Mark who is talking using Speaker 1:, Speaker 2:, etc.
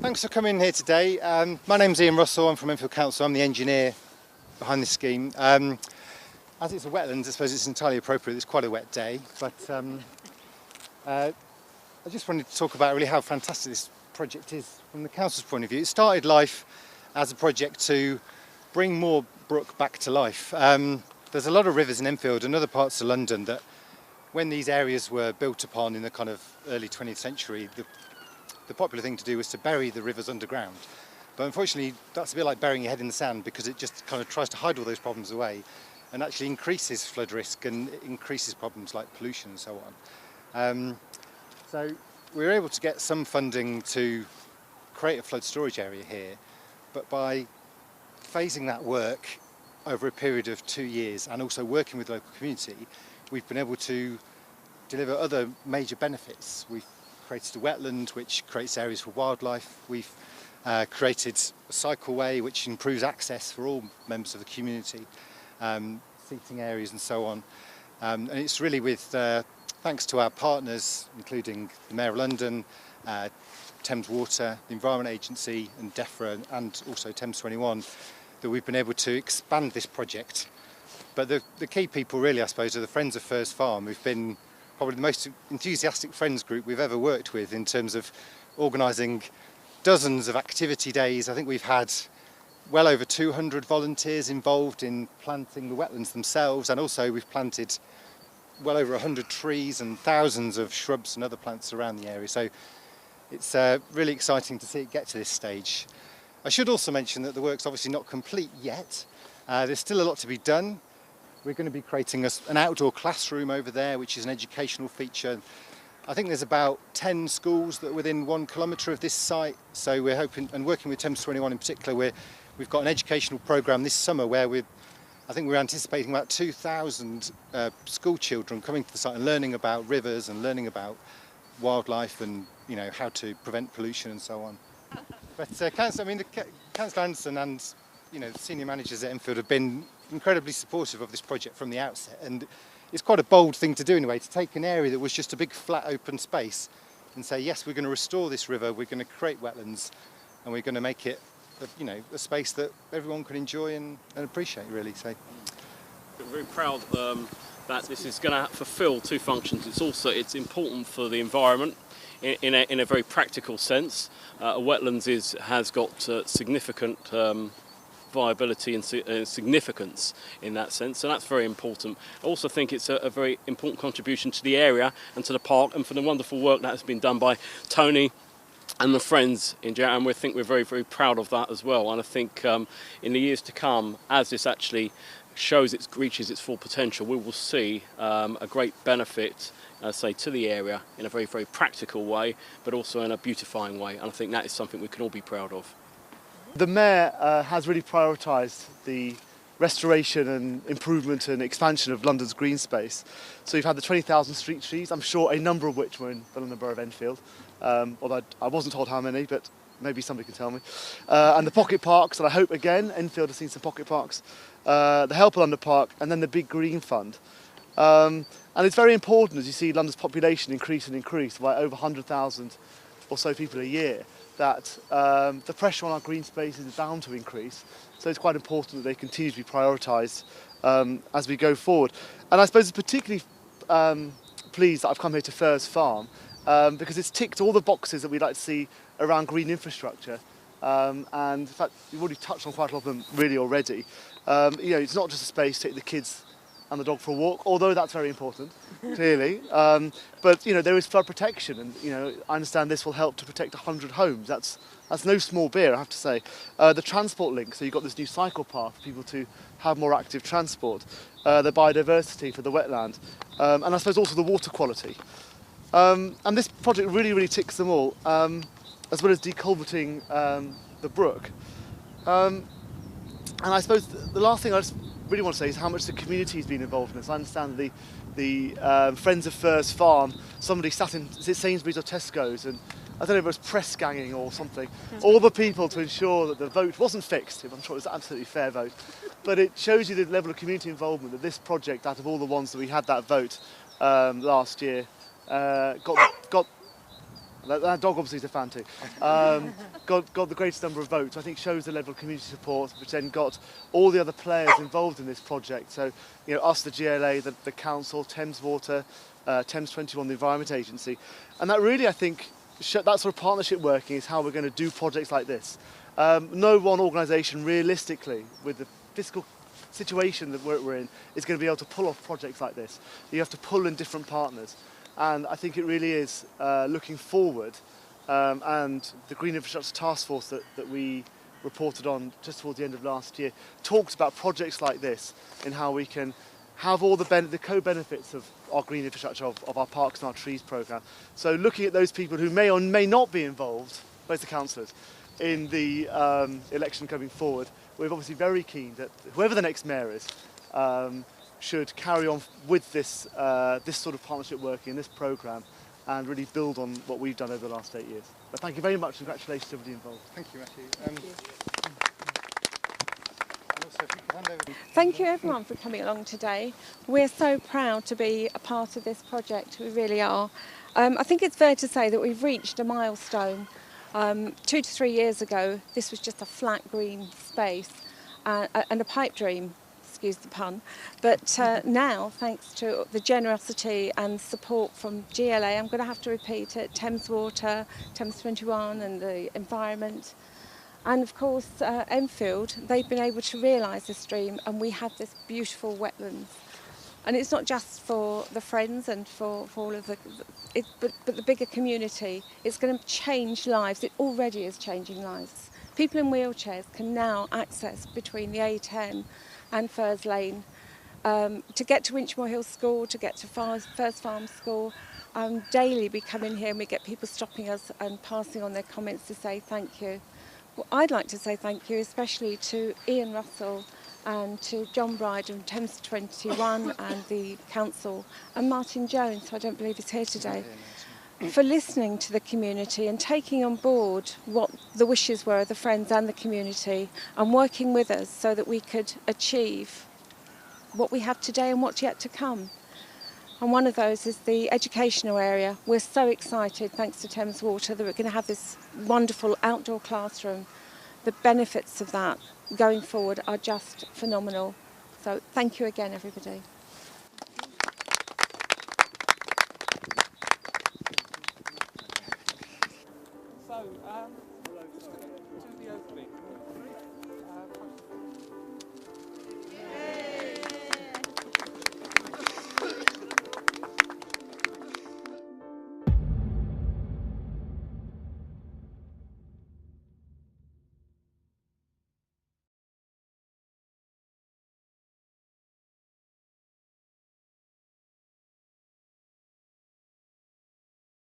Speaker 1: Thanks for coming here today. My name's Ian Russell, I'm from Enfield Council, I'm the engineer behind this scheme. As it's a wetlands, I suppose it's entirely appropriate, it's quite a wet day, but I just wanted to talk about really how fantastic this project is from the council's point of view. It started life as a project to bring more brook back to life. There's a lot of rivers in Enfield and other parts of London that when these areas were built upon in the kind of early 20th century, the popular thing to do was to bury the rivers underground. But unfortunately, that's a bit like burying your head in the sand because it just kind of tries to hide all those problems away and actually increases flood risk and increases problems like pollution and so on. So we were able to get some funding to create a flood storage area here, but by phasing that work over a period of 2 years and also working with the local community, we've been able to deliver other major benefits. We've created a wetland which creates areas for wildlife. We've created a cycleway which improves access for all members of the community, seating areas and so on. And it's really with, thanks to our partners, including the Mayor of London, Thames Water, the Environment Agency and DEFRA and also Thames 21, that we've been able to expand this project. But the key people really, I suppose, are the Friends of Firs Farm, who've been probably the most enthusiastic friends group we've ever worked with in terms of organising dozens of activity days. I think we've had well over 200 volunteers involved in planting the wetlands themselves, and also we've planted well over 100 trees and thousands of shrubs and other plants around the area. So it's really exciting to see it get to this stage. I should also mention that the work's obviously not complete yet. There's still a lot to be done. We're going to be creating an outdoor classroom over there, which is an educational feature. I think there's about 10 schools that are within 1 kilometre of this site. So we're hoping, and working with Thames 21 in particular, we've got an educational programme this summer where I think we're anticipating about 2,000 school children coming to the site and learning about rivers and learning about wildlife and how to prevent pollution and so on. But Councillor Anderson and the senior managers at Enfield have been incredibly supportive of this project from the outset, and it's quite a bold thing to do in a way, to take an area that was just a big flat open space and say, yes, we're going to restore this river, we're going to create wetlands, and we're going to make it a space that everyone can enjoy and appreciate, really. So
Speaker 2: I'm very proud that this is going to fulfil two functions. It's important for the environment in a very practical sense. Wetlands has got significant viability and significance in that sense, and that's very important. I also think it's a very important contribution to the area and to the park, and for the wonderful work that has been done by Tony and the friends in general, and we think we're very, very proud of that as well. And I think in the years to come, as this actually reaches its full potential, we will see a great benefit, to the area in a very, very practical way, but also in a beautifying way, and I think that is something we can all be proud of.
Speaker 3: The Mayor has really prioritised the restoration and improvement and expansion of London's green space. So you've had the 20,000 street trees, I'm sure a number of which were in the London Borough of Enfield, although I wasn't told how many, but maybe somebody can tell me. And the pocket parks, and I hope again Enfield has seen some pocket parks, the Help London Park, and then the Big Green Fund. And it's very important as you see London's population increase by over 100,000 or so people a year, that the pressure on our green spaces is bound to increase. So it's quite important that they continue to be prioritised as we go forward. And I suppose it's particularly pleased that I've come here to Firs Farm because it's ticked all the boxes that we'd like to see around green infrastructure. And in fact, you've already touched on quite a lot of them really already. It's not just a space to take the kids and the dog for a walk, although that's very important, clearly. But there is flood protection, and I understand this will help to protect 100 homes. That's no small beer, I have to say. The transport link, so you've got this new cycle path for people to have more active transport. The biodiversity for the wetland, and I suppose also the water quality. And this project really, really ticks them all, as well as deculverting the brook. And I suppose the last thing I just really want to say is how much the community has been involved in this. I understand the Friends of Firs Farm, somebody sat in Sainsbury's or Tesco's, and I don't know if it was press ganging or something, all the people to ensure that the vote wasn't fixed. I'm sure it was an absolutely fair vote. But it shows you the level of community involvement that this project, out of all the ones that we had that vote last year, got That dog obviously is a fan too. Got the greatest number of votes. I think shows the level of community support, which then got all the other players involved in this project. So, you know, us, the GLA, the council, Thames Water, Thames 21, the Environment Agency, and that really, I think, that sort of partnership working is how we're going to do projects like this. No one organisation, realistically, with the fiscal situation that we're in, is going to be able to pull off projects like this. You have to pull in different partners. And I think it really is looking forward, and the Green Infrastructure Task Force that we reported on just towards the end of last year talks about projects like this and how we can have all the co-benefits of our green infrastructure, of our parks and our trees programme. So looking at those people who may or may not be involved, both the councillors, in the election coming forward, we're obviously very keen that whoever the next mayor is, should carry on with this this sort of partnership working in this programme and really build on what we've done over the last 8 years. But thank you very much. Congratulations to everybody involved.
Speaker 1: Thank you, Matthew. And also, if you could hand over...
Speaker 4: Thank you everyone for coming along today. We're so proud to be a part of this project, we really are. I think it's fair to say that we've reached a milestone. 2 to 3 years ago, this was just a flat green space and a pipe dream. Excuse the pun, but now, thanks to the generosity and support from GLA, I'm going to have to repeat it, Thames Water, Thames 21 and the environment, and of course Enfield, they've been able to realise this dream, and we have this beautiful wetlands. And it's not just for the friends and for all of but the bigger community. It's going to change lives. It already is changing lives. People in wheelchairs can now access between the A10 and Firs Lane to get to Winchmore Hill School, to get to Firs Farm School. Daily we come in here and we get people stopping us and passing on their comments to say thank you. Well, I'd like to say thank you especially to Ian Russell and to John Bride and Thames 21 and the council, and Martin Jones, who I don't believe is here today, for listening to the community and taking on board what the wishes were of the friends and the community and working with us so that we could achieve what we have today and what's yet to come. And one of those is the educational area. We're so excited, thanks to Thames Water, that we're going to have this wonderful outdoor classroom. The benefits of that going forward are just phenomenal. So thank you again, everybody.